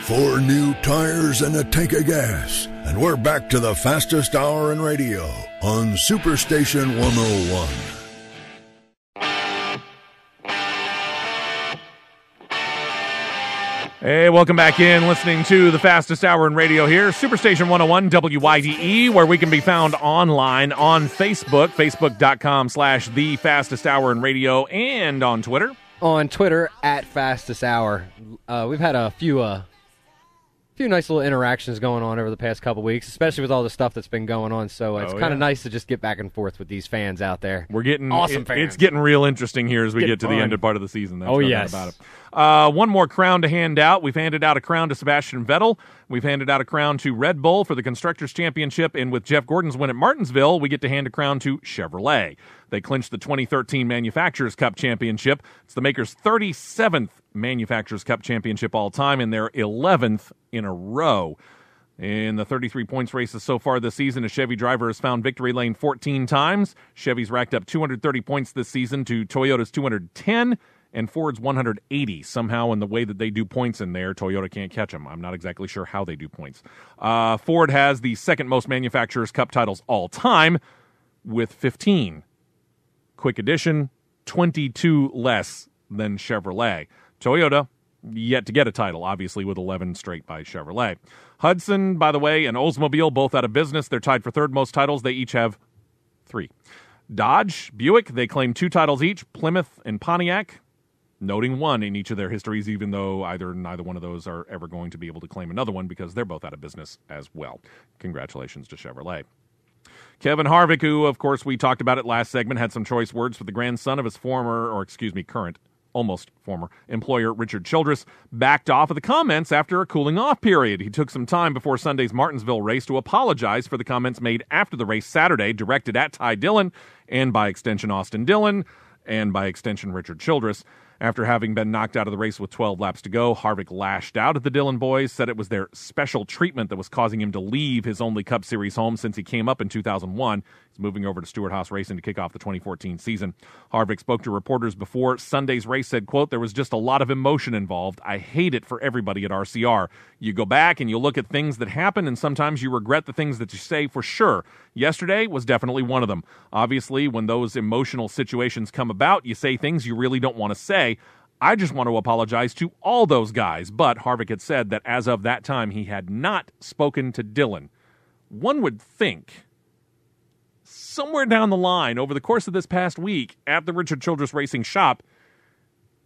4 new tires and a tank of gas. And we're back to the fastest hour in radio on Superstation 101. Hey, welcome back in, listening to the fastest hour in radio here, Superstation 101 WYDE, where we can be found online on Facebook, facebook.com/the fastest hour in radio, and on Twitter. On Twitter, @fastesthour. We've had a few nice little interactions going on over the past couple weeks, especially with all the stuff that's been going on. So it's kind of nice to just get back and forth with these fans out there. We're getting awesome fans. It's getting real interesting here as we get to fun. the end of part of the season. That's yes. About it. One more crown to hand out. We've handed out a crown to Sebastian Vettel. We've handed out a crown to Red Bull for the Constructors' Championship. And with Jeff Gordon's win at Martinsville, we get to hand a crown to Chevrolet. They clinched the 2013 Manufacturers' Cup Championship. It's the maker's 37th Manufacturers' Cup Championship all time and their 11th in a row. In the 33 points races so far this season, a Chevy driver has found victory lane 14 times. Chevy's racked up 230 points this season to Toyota's 210 and Ford's 180. Somehow, in the way that they do points in there, Toyota can't catch them. I'm not exactly sure how they do points. Ford has the second most Manufacturers' Cup titles all time with 15. Quick addition, 22 less than Chevrolet. Toyota, yet to get a title, obviously, with 11 straight by Chevrolet. Hudson, by the way, and Oldsmobile, both out of business. They're tied for third most titles. They each have 3. Dodge, Buick, they claim 2 titles each. Plymouth and Pontiac, noting 1 in each of their histories, even though neither one of those are ever going to be able to claim another one because they're both out of business as well. Congratulations to Chevrolet. Kevin Harvick, who, of course, we talked about it last segment, had some choice words for the grandson of his current, almost former employer, Richard Childress, backed off of the comments after a cooling off period. He took some time before Sunday's Martinsville race to apologize for the comments made after the race Saturday, directed at Ty Dillon, and by extension Austin Dillon, and by extension Richard Childress. After having been knocked out of the race with 12 laps to go, Harvick lashed out at the Dillon boys, said it was their special treatment that was causing him to leave his only Cup Series home since he came up in 2001. He's moving over to Stewart-Haas Racing to kick off the 2014 season. Harvick spoke to reporters before Sunday's race, said, quote, "There was just a lot of emotion involved. I hate it for everybody at RCR. You go back and you look at things that happen, and sometimes you regret the things that you say for sure. Yesterday was definitely one of them. Obviously, when those emotional situations come about, you say things you really don't want to say. I just want to apologize to all those guys." But Harvick had said that as of that time, he had not spoken to Dillon. One would think somewhere down the line, over the course of this past week at the Richard Childress Racing shop,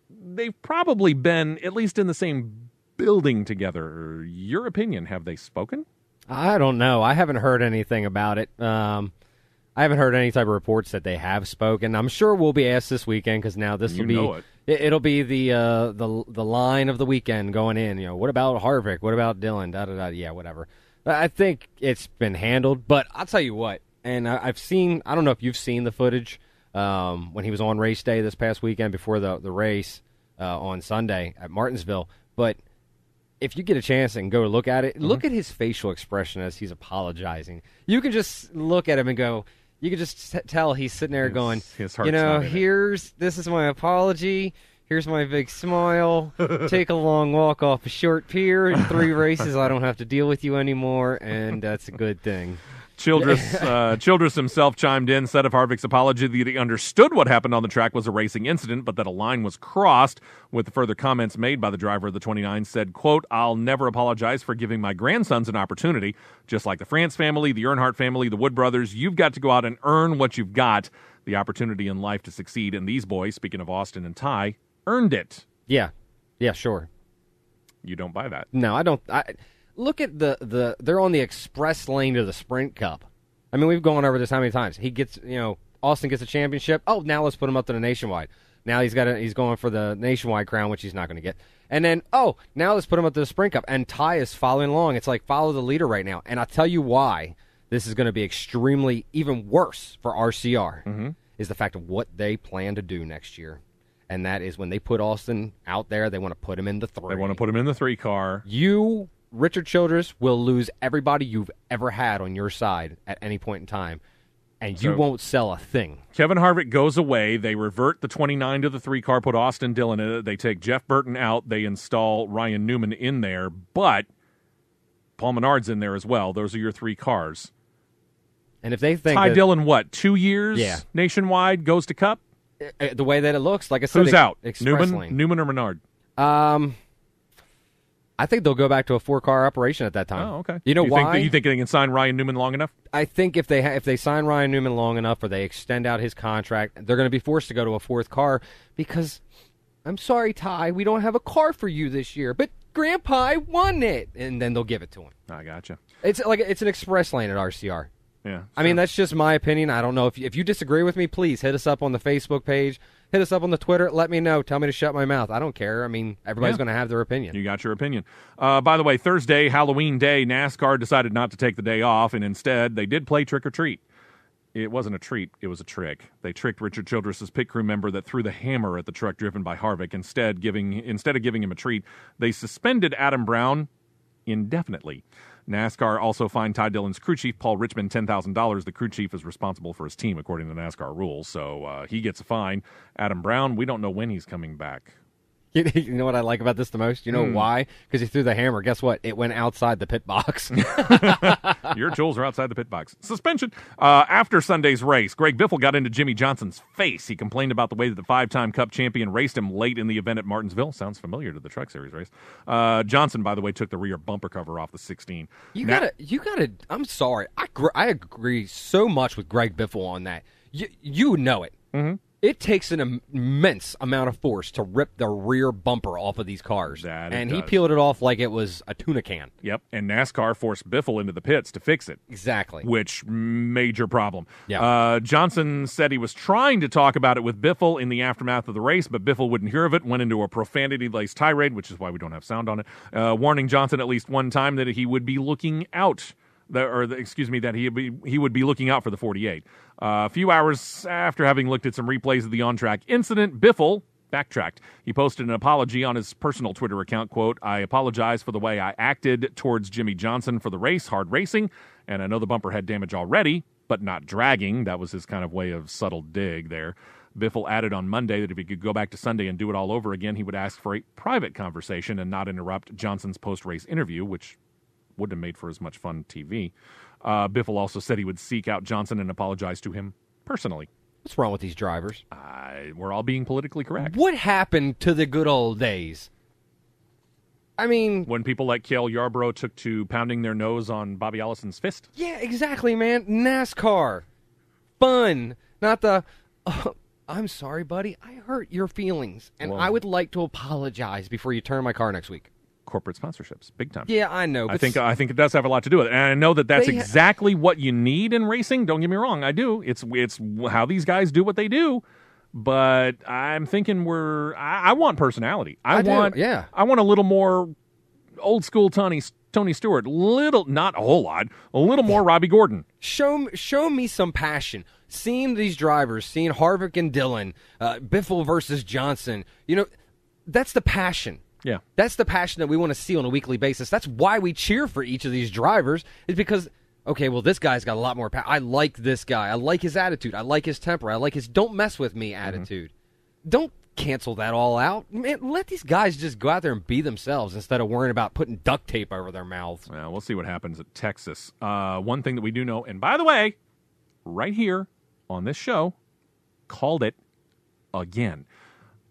they've probably been at least in the same building together. Your opinion, have they spoken? I don't know. I haven't heard anything about it. I haven't heard any type of reports that they have spoken. I'm sure we'll be asked this weekend because now this will be it'll be the line of the weekend going in. You know, what about Harvick? What about Dillon? Da da da. Yeah, whatever. But I think it's been handled. But I'll tell you what. And I've seen. I don't know if you've seen the footage when he was on race day this past weekend before the race on Sunday at Martinsville. But if you get a chance and go look at it, look at his facial expression as he's apologizing. You can just look at him and go. You can just tell he's sitting there going, his heart's you know, not in it. This is my apology. Here's my big smile. Take a long walk off a short pier. In 3 races, I don't have to deal with you anymore, and that's a good thing. Childress himself chimed in, said of Harvick's apology that he understood what happened on the track was a racing incident, but that a line was crossed. With the further comments made by the driver of the 29, said, quote, "I'll never apologize for giving my grandsons an opportunity. Just like the France family, the Earnhardt family, the Wood brothers, you've got to go out and earn what you've got, the opportunity in life to succeed. And these boys, speaking of Austin and Ty, earned it." Yeah, sure. You don't buy that? No, I don't. Look at they're on the express lane to the Sprint Cup. I mean, we've gone over this how many times? He gets, Austin gets a championship. Oh, now let's put him up to the Nationwide. Now he's going for the Nationwide crown, which he's not going to get. And then, now let's put him up to the Sprint Cup. And Ty is following along. It's like follow the leader right now. And I'll tell you why this is going to be extremely even worse for RCR is the fact of what they plan to do next year. And that is when they put Austin out there, they want to put him in the 3. They want to put him in the 3 car. Richard Childress will lose everybody you've ever had on your side at any point in time and you won't sell a thing. Kevin Harvick goes away. They revert the 29 to the 3-car, put Austin Dillon in it. They take Jeff Burton out. They install Ryan Newman in there, but Paul Menard's in there as well. Those are your 3 cars. And if they think Ty Dillon, 2 years nationwide, goes to Cup? The way that it looks, like I said, who's out? Newman or Menard? I think they'll go back to a 4-car operation at that time. Oh, okay. You know why? You think they can sign Ryan Newman long enough? I think if they sign Ryan Newman long enough or they extend out his contract, they're going to be forced to go to a 4th car because, I'm sorry, Ty, we don't have a car for you this year, but Grandpa won it, and then they'll give it to him. I gotcha. It's an express lane at RCR. Yeah. I mean, that's just my opinion. I don't know. If you disagree with me, please hit us up on the Facebook page. Hit us up on the Twitter. Let me know. Tell me to shut my mouth. I don't care. I mean, everybody's going to have their opinion. You got your opinion. By the way, Thursday, Halloween Day, NASCAR decided not to take the day off, and instead they did play Trick or Treat. It wasn't a treat. It was a trick. They tricked Richard Childress' pit crew member that threw the hammer at the truck driven by Harvick. Instead of giving him a treat, they suspended Adam Brown indefinitely. NASCAR also fined Ty Dillon's crew chief, Paul Richmond, $10,000. The crew chief is responsible for his team, according to NASCAR rules, so he gets a fine. Adam Brown, we don't know when he's coming back. You know what I like about this the most? You know why? Because he threw the hammer. Guess what? It went outside the pit box. Your tools are outside the pit box. Suspension. After Sunday's race, Greg Biffle got into Jimmy Johnson's face. He complained about the way that the 5-time Cup champion raced him late in the event at Martinsville. Sounds familiar to the Truck Series race. Johnson, by the way, took the rear bumper cover off the 16. You gotta. I'm sorry. I agree so much with Greg Biffle on that. You know it. Mm-hmm. It takes an immense amount of force to rip the rear bumper off of these cars. And he peeled it off like it was a tuna can. Yep, and NASCAR forced Biffle into the pits to fix it. Exactly. Which, major problem. Yeah. Johnson said he was trying to talk about it with Biffle in the aftermath of the race, but Biffle wouldn't hear of it, went into a profanity-laced tirade, which is why we don't have sound on it, warning Johnson at least one time that he would be looking out. That he would be looking out for the 48. A few hours after having looked at some replays of the on-track incident, Biffle backtracked. He posted an apology on his personal Twitter account, quote, "I apologize for the way I acted towards Jimmy Johnson for the race, hard racing, and I know the bumper had damage already, but not dragging." That was his kind of way of subtle dig there. Biffle added on Monday that if he could go back to Sunday and do it all over again, he would ask for a private conversation and not interrupt Johnson's post-race interview, which wouldn't have made for as much fun TV. Biffle also said he would seek out Johnson and apologize to him personally. What's wrong with these drivers? We're all being politically correct. What happened to the good old days? I mean, when people like Cale Yarborough took to pounding their nose on Bobby Allison's fist? Yeah, exactly, man. NASCAR. Fun. Not the, I'm sorry, buddy. I hurt your feelings, and I would like to apologize before you turn my car next week. Corporate sponsorships, big time. Yeah, I know. But I think it does have a lot to do with it, and I know that's exactly what you need in racing. Don't get me wrong, I do. It's how these guys do what they do. But I'm thinking I want personality. I want a little more old school Tony Stewart. Not a whole lot. A little more Robbie Gordon. Show me some passion. Seeing these drivers, seeing Harvick and Dillon, Biffle versus Johnson. That's the passion. Yeah. That's the passion that we want to see on a weekly basis. That's why we cheer for each of these drivers, is because, okay, well, this guy's got a lot more I like this guy. I like his attitude. I like his temper. I like his don't mess with me attitude. Don't cancel that all out. Man, let these guys just go out there and be themselves instead of worrying about putting duct tape over their mouths. Well, we'll see what happens at Texas. One thing that we do know, and by the way, right here on this show, called it again.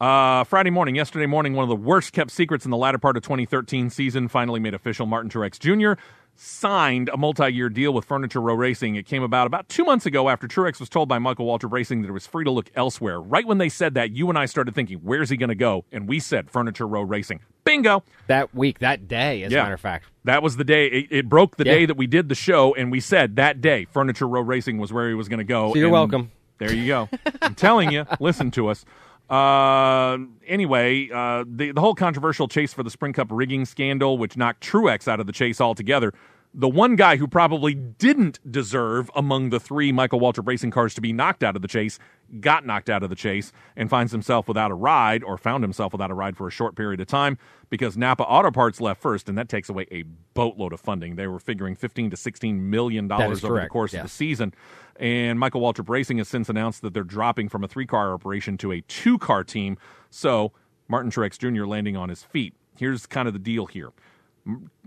Yesterday morning, one of the worst-kept secrets in the latter part of 2013 season finally made official. Martin Truex Jr. signed a multi-year deal with Furniture Row Racing. It came about 2 months ago after Truex was told by Michael Waltrip Racing that it was free to look elsewhere. Right when they said that, you and I started thinking, where's he going to go? And we said Furniture Row Racing. Bingo! That week, that day, as a matter of fact. That was the day. It broke the day that we did the show, and we said that day Furniture Row Racing was where he was going to go. So you're welcome. There you go. I'm telling you, listen to us. Anyway, the whole controversial chase for the Sprint Cup rigging scandal, which knocked Truex out of the chase altogether, The one guy who probably didn't deserve among the three Michael Waltrip Racing cars to be knocked out of the chase got knocked out of the chase and finds himself without a ride, or found himself without a ride for a short period of time, because Napa Auto Parts left first, and that takes away a boatload of funding. They were figuring $15 to $16 million over the course of the season. And Michael Waltrip Racing has since announced that they're dropping from a 3-car operation to a 2-car team. So Martin Truex Jr. landing on his feet. Here's kind of the deal here.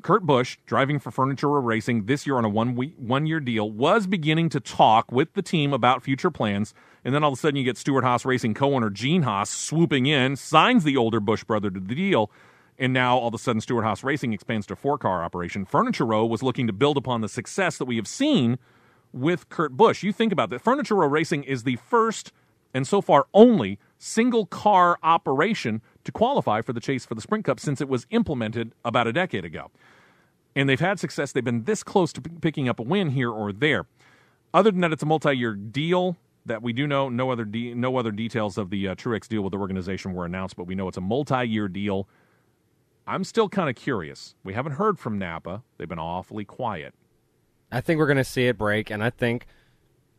Kurt Busch, driving for Furniture Row Racing this year on a one-year deal, was beginning to talk with the team about future plans, and then all of a sudden you get Stewart-Haas Racing co-owner Gene Haas swooping in, signs the older Busch brother to the deal, and now all of a sudden Stewart-Haas Racing expands to a 4-car operation. Furniture Row was looking to build upon the success that we have seen with Kurt Busch. You think about that. Furniture Row Racing is the first, and so far only, single-car operation to qualify for the Chase for the Sprint Cup since it was implemented about a decade ago. And they've had success. They've been this close to picking up a win here or there. Other than that, it's a multi-year deal that we do know. No other details of the Truex deal with the organization were announced, but we know it's a multi-year deal. I'm still kind of curious. We haven't heard from Napa. They've been awfully quiet. I think we're going to see it break, and I think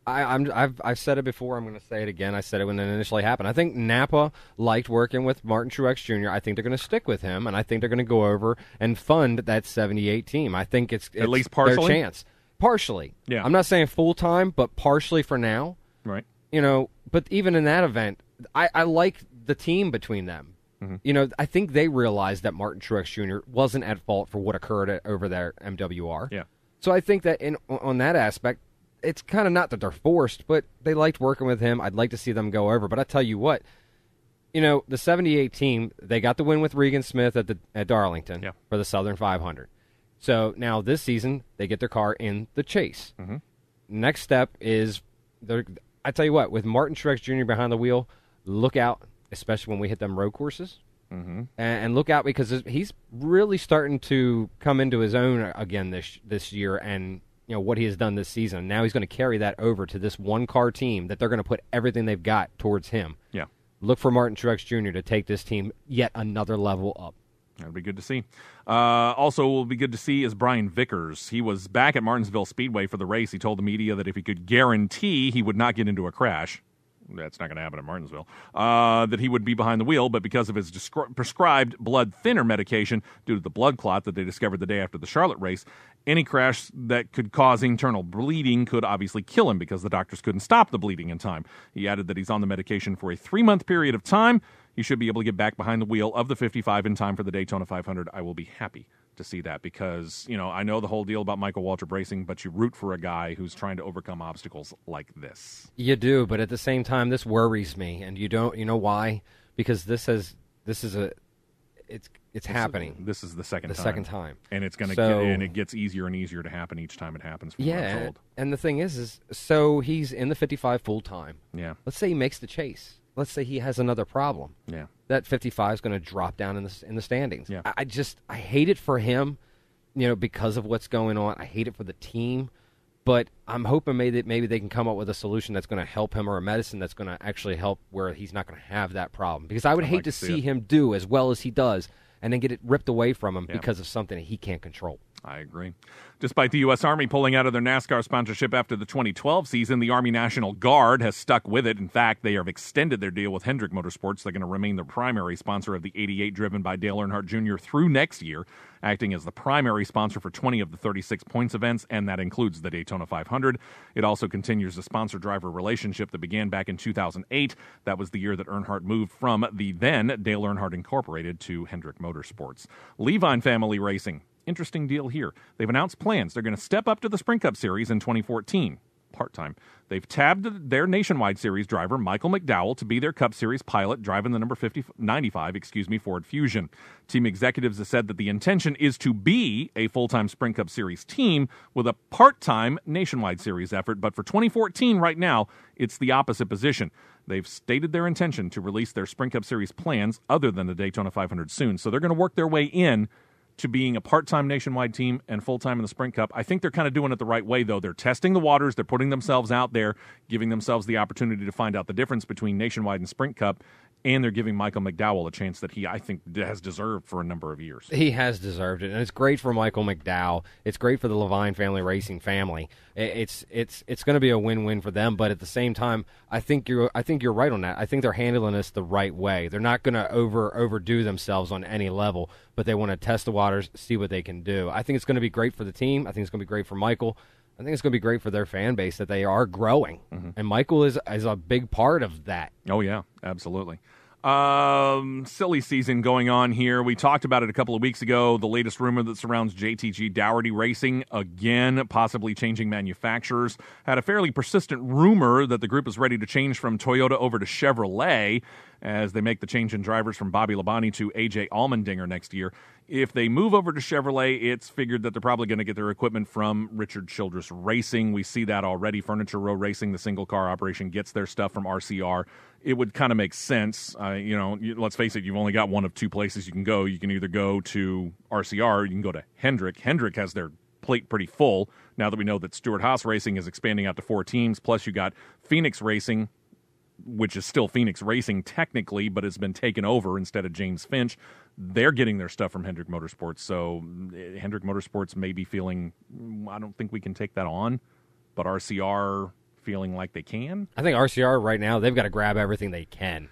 I've said it before. I'm going to say it again. I said it when it initially happened. I think Napa liked working with Martin Truex Jr. I think they're going to stick with him, and I think they're going to go over and fund that 78 team. I think it's at least partially their chance. Partially. Yeah. I'm not saying full time, but partially for now. Right. But even in that event, I like the team between them. Mm-hmm. I think they realized that Martin Truex Jr. wasn't at fault for what occurred over there at MWR. Yeah. So I think that on that aspect, it's kind of not that they're forced, but they liked working with him. I'd like to see them go over. But I tell you what, the 78 team, they got the win with Regan Smith at Darlington for the Southern 500. So now this season, they get their car in the Chase. Mm-hmm. Next step is, I tell you what, with Martin Truex Jr. behind the wheel, look out, especially when we hit them road courses. Mm-hmm. And look out, because he's really starting to come into his own again this year, and what he has done this season. Now he's going to carry that over to this 1-car team that they're going to put everything they've got towards him. Yeah. Look for Martin Truex Jr. to take this team yet another level up. That'll be good to see. Also, will be good to see is Brian Vickers. He was back at Martinsville Speedway for the race. He told the media that if he could guarantee he would not get into a crash, that's not going to happen at Martinsville, that he would be behind the wheel, but because of his prescribed blood thinner medication due to the blood clot that they discovered the day after the Charlotte race, any crash that could cause internal bleeding could obviously kill him because the doctors couldn't stop the bleeding in time. He added that he's on the medication for a 3-month period of time. He should be able to get back behind the wheel of the 55 in time for the Daytona 500. I will be happy to see that because, I know the whole deal about Michael Waltrip Racing, but you root for a guy who's trying to overcome obstacles like this. You do, but at the same time, this worries me, and you know why? Because it's happening. This is the second time. And it's going to and it gets easier and easier to happen each time it happens. Yeah, and the thing is so he's in the 55 full time. Yeah. Let's say he makes the Chase. Let's say he has another problem. Yeah. That 55 is going to drop down in the standings. Yeah. I hate it for him, because of what's going on. I hate it for the team, but I'm hoping maybe they can come up with a solution that's going to help him, or a medicine that's going to actually help where he's not going to have that problem. Because I would hate to see him do as well as he does and then get it ripped away from him because of something that he can't control. I agree. Despite the U.S. Army pulling out of their NASCAR sponsorship after the 2012 season, the Army National Guard has stuck with it. In fact, they have extended their deal with Hendrick Motorsports. They're going to remain the primary sponsor of the 88 driven by Dale Earnhardt Jr. through next year, acting as the primary sponsor for 20 of the 36 points events, and that includes the Daytona 500. It also continues the sponsor-driver relationship that began back in 2008. That was the year that Earnhardt moved from the then Dale Earnhardt Incorporated to Hendrick Motorsports. Levine Family Racing. Interesting deal here. They've announced plans. They're going to step up to the Sprint Cup Series in 2014, part-time. They've tabbed their Nationwide Series driver, Michael McDowell, to be their Cup Series pilot, driving the number 95 Ford Fusion. Team executives have said that the intention is to be a full-time Sprint Cup Series team with a part-time Nationwide Series effort, but for 2014 right now, it's the opposite position. They've stated their intention to release their Sprint Cup Series plans other than the Daytona 500 soon, so they're going to work their way in to being a part-time Nationwide team and full-time in the Sprint Cup. I think they're kind of doing it the right way, though. They're testing the waters. They're putting themselves out there, giving themselves the opportunity to find out the difference between Nationwide and Sprint Cup. and they're giving Michael McDowell a chance that he, I think, has deserved for a number of years. He has deserved it, and it's great for Michael McDowell. It's great for the Levine family racing family. It's going to be a win-win for them, but at the same time, I think you're right on that. I think they're handling this the right way. They're not going to overdo themselves on any level, but they want to test the waters, see what they can do. I think it's going to be great for the team. I think it's going to be great for Michael. I think it's going to be great for their fan base that they are growing, and Michael is a big part of that. Oh, yeah, absolutely. Silly season going on here. We talked about it a couple of weeks ago. The latest rumor that surrounds JTG Daugherty Racing, again, possibly changing manufacturers. Had a fairly persistent rumor that the group is ready to change from Toyota over to Chevrolet as they make the change in drivers from Bobby Labonte to A.J. Allmendinger next year. If they move over to Chevrolet, it's figured that they're probably going to get their equipment from Richard Childress Racing. We see that already. Furniture Row Racing, the single-car operation, gets their stuff from RCR. It would kind of make sense. Let's face it, you've only got one of two places you can go. You can either go to RCR or you can go to Hendrick. Hendrick has their plate pretty full now that we know that Stewart-Haas Racing is expanding out to 4 teams. Plus, you got Phoenix Racing, which is still Phoenix Racing technically, but has been taken over instead of James Finch. They're getting their stuff from Hendrick Motorsports. So Hendrick Motorsports may be feeling, I don't think we can take that on, but RCR feeling like they can. I think RCR right now, they've got to grab everything they can.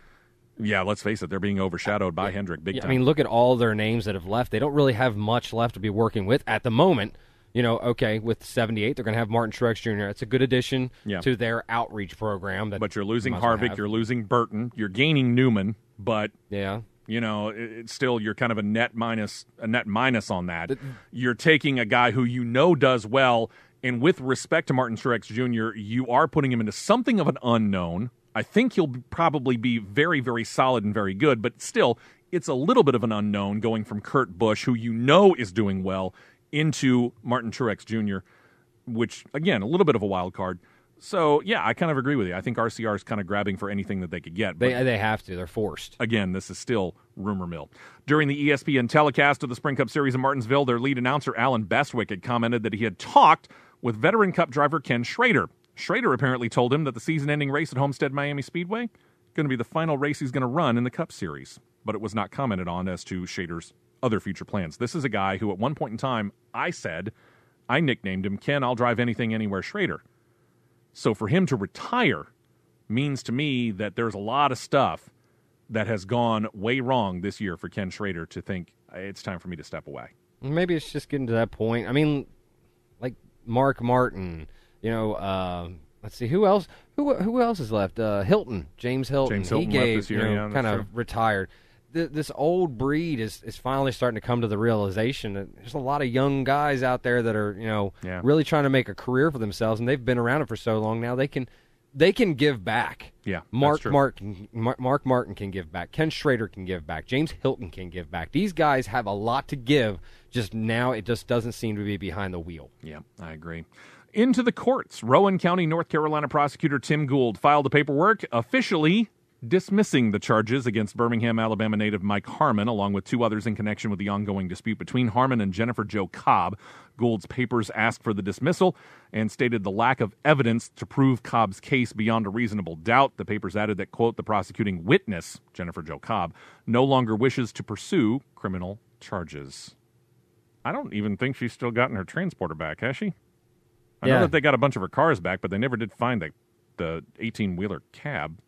Yeah, let's face it, they're being overshadowed by Hendrick big time. I mean, look at all their names that have left. They don't really have much left to be working with at the moment. With 78, they're going to have Martin Truex Jr. It's a good addition to their outreach program. But you're losing Harvick, you're losing Burton, you're gaining Newman, but it's still you're kind of a net minus on that. You're taking a guy who does well, and with respect to Martin Truex Jr., you are putting him into something of an unknown. I think he'll probably be very, very solid and very good, but still, it's a little bit of an unknown going from Kurt Busch, who is doing well, into Martin Truex Jr., which, again, a little bit of a wild card. So, yeah, I kind of agree with you. I think RCR is kind of grabbing for anything that they could get. But they have to. They're forced. Again, this is still rumor mill. During the ESPN telecast of the Sprint Cup Series in Martinsville, their lead announcer, Alan Bestwick, had commented that he had talked with veteran Cup driver Ken Schrader. Schrader apparently told him that the season-ending race at Homestead Miami Speedway going to be the final race he's going to run in the Cup Series. But it was not commented on as to Schrader's other future plans. This is a guy who at one point in time I nicknamed him Ken, I'll drive anything, anywhere Schrader. So for him to retire means to me that there's a lot of stuff that has gone way wrong this year for Ken Schrader to think it's time for me to step away. Maybe it's just getting to that point. I mean, like Mark Martin, let's see, who else? Who else is left? Hilton, James Hilton. He gave, left this year, kind of retired. This old breed is finally starting to come to the realization that there's a lot of young guys out there that are really trying to make a career for themselves, and they've been around it for so long now they can give back. Yeah, Mark Martin can give back. Ken Schrader can give back. James Hilton can give back. These guys have a lot to give. Just now, it just doesn't seem to be behind the wheel. Yeah, I agree. Into the courts, Rowan County, North Carolina prosecutor Tim Gould filed the paperwork officially dismissing the charges against Birmingham, Alabama native Mike Harmon, along with 2 others in connection with the ongoing dispute between Harmon and Jennifer Jo Cobb. Gould's papers asked for the dismissal and stated the lack of evidence to prove Cobb's case beyond a reasonable doubt. The papers added that, quote, the prosecuting witness, Jennifer Jo Cobb, no longer wishes to pursue criminal charges. I don't even think she's still gotten her transporter back, has she? I know that they got a bunch of her cars back, but they never did find the 18-wheeler cab.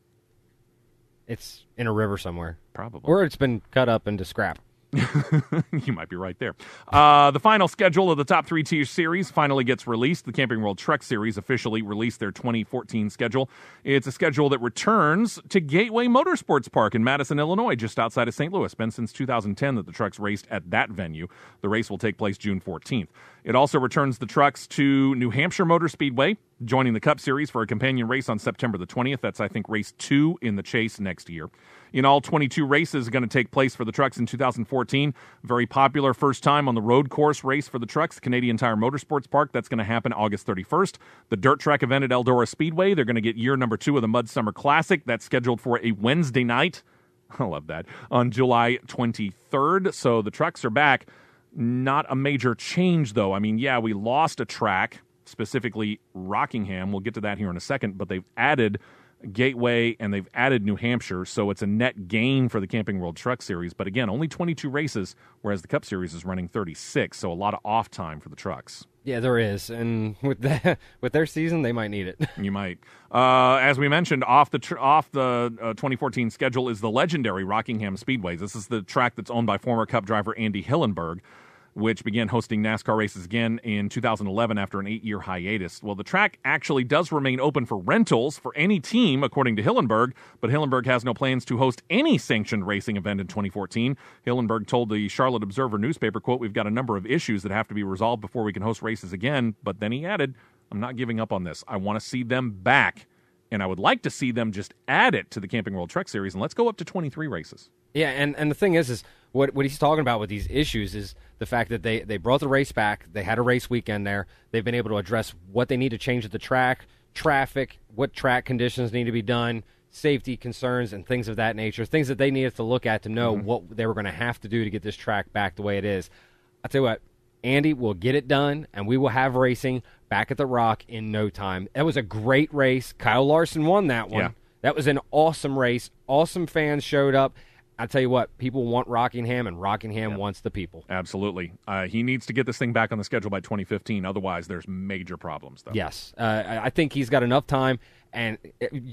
It's in a river somewhere. Probably. Or it's been cut up into scrap. You might be right there. The final schedule of the Top 3 Tier Series finally gets released. The Camping World Truck Series officially released their 2014 schedule. It's a schedule that returns to Gateway Motorsports Park in Madison, Illinois, just outside of St. Louis. Been since 2010 that the trucks raced at that venue. The race will take place June 14th. It also returns the trucks to New Hampshire Motor Speedway, joining the Cup Series for a companion race on September the 20th. That's, I think, race 2 in the Chase next year. In all, 22 races are going to take place for the trucks in 2014. Very popular first time on the road course race for the trucks, Canadian Tire Motorsports Park. That's going to happen August 31st. The dirt track event at Eldora Speedway, they're going to get year number 2 of the Mud Summer Classic. That's scheduled for a Wednesday night. I love that. On July 23rd. So the trucks are back. Not a major change, though. I mean, yeah, we lost a track, specifically Rockingham. We'll get to that here in a second, but they've added Gateway, and they've added New Hampshire, so it's a net gain for the Camping World Truck Series. But again, only 22 races, whereas the Cup Series is running 36, so a lot of off time for the trucks. Yeah, there is, and with their season, they might need it. You might. As we mentioned, off the 2014 schedule is the legendary Rockingham Speedway. This is the track that's owned by former Cup driver Andy Hillenburg, which began hosting NASCAR races again in 2011 after an 8-year hiatus. Well, the track actually does remain open for rentals for any team, according to Hillenburg, but Hillenburg has no plans to host any sanctioned racing event in 2014. Hillenburg told the Charlotte Observer newspaper, quote, "We've got a number of issues that have to be resolved before we can host races again," but then he added, "I'm not giving up on this. I want to see them back, and I would like to see them just add it to the Camping World Truck Series, and let's go up to 23 races." Yeah, and the thing is what he's talking about with these issues is the fact that they brought the race back. They had a race weekend there. They've been able to address what they need to change at the track, traffic, what track conditions need to be done, safety concerns, and things of that nature, things that they needed to look at to know what they were going to have to do to get this track back the way it is. I'll tell you what, Andy will get it done, and we will have racing back at the Rock in no time. That was a great race. Kyle Larson won that one. Yeah. That was an awesome race. Awesome fans showed up. I tell you what, people want Rockingham, and Rockingham wants the people. Absolutely. He needs to get this thing back on the schedule by 2015. Otherwise, there's major problems, though. Yes. I think he's got enough time, and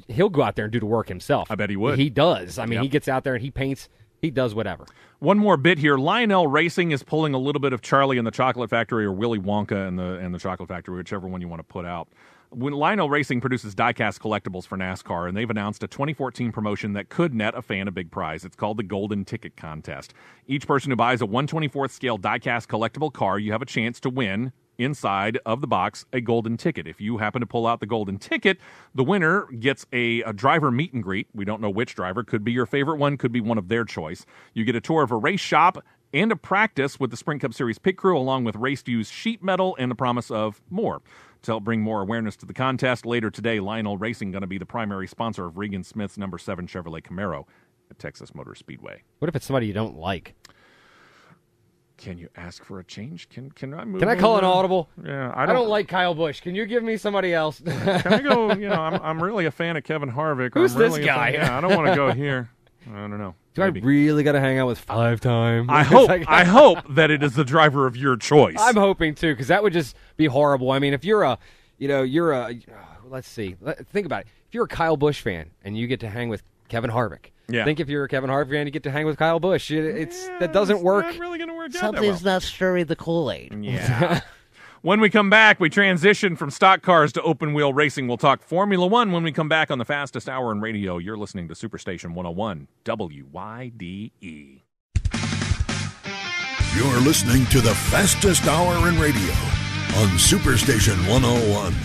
he'll go out there and do the work himself. I bet he would. He does. I mean, He gets out there and he paints. He does whatever. One more bit here. Lionel Racing is pulling a little bit of Charlie and the Chocolate Factory or Willy Wonka and the Chocolate Factory, whichever one you want to put out. When Lionel Racing produces diecast collectibles for NASCAR, and they've announced a 2014 promotion that could net a fan a big prize. It's called the Golden Ticket Contest. Each person who buys a 1/24th scale diecast collectible car, you have a chance to win, inside of the box, a golden ticket. If you happen to pull out the golden ticket, the winner gets a driver meet and greet. We don't know which driver. Could be your favorite one, could be one of their choice. You get a tour of a race shop and a practice with the Sprint Cup Series pit crew, along with race-used sheet metal and the promise of more. To help bring more awareness to the contest, later today, Lionel Racing going to be the primary sponsor of Regan Smith's number 7 Chevrolet Camaro at Texas Motor Speedway. What if it's somebody you don't like? Can you ask for a change? Can I move? Can I call an audible? Yeah, I don't like Kyle Busch. Can you give me somebody else? Can I go? I'm really a fan of Kevin Harvick. Who's really this guy? I don't want to go here. I don't know. Do Maybe. I really got to hang out with 5-time? I hope that it is the driver of your choice. I'm hoping too, because that would just be horrible. I mean, if you're let's see, think about it. If you're a Kyle Busch fan and you get to hang with Kevin Harvick, think if you're a Kevin Harvick fan, you get to hang with Kyle Busch. That doesn't work. Not really going to work out Something's not stirring the Kool-Aid. Yeah. When we come back, we transition from stock cars to open-wheel racing. We'll talk Formula One when we come back on the fastest hour in radio. You're listening to Superstation 101, WYDE. You're listening to the fastest hour in radio on Superstation 101.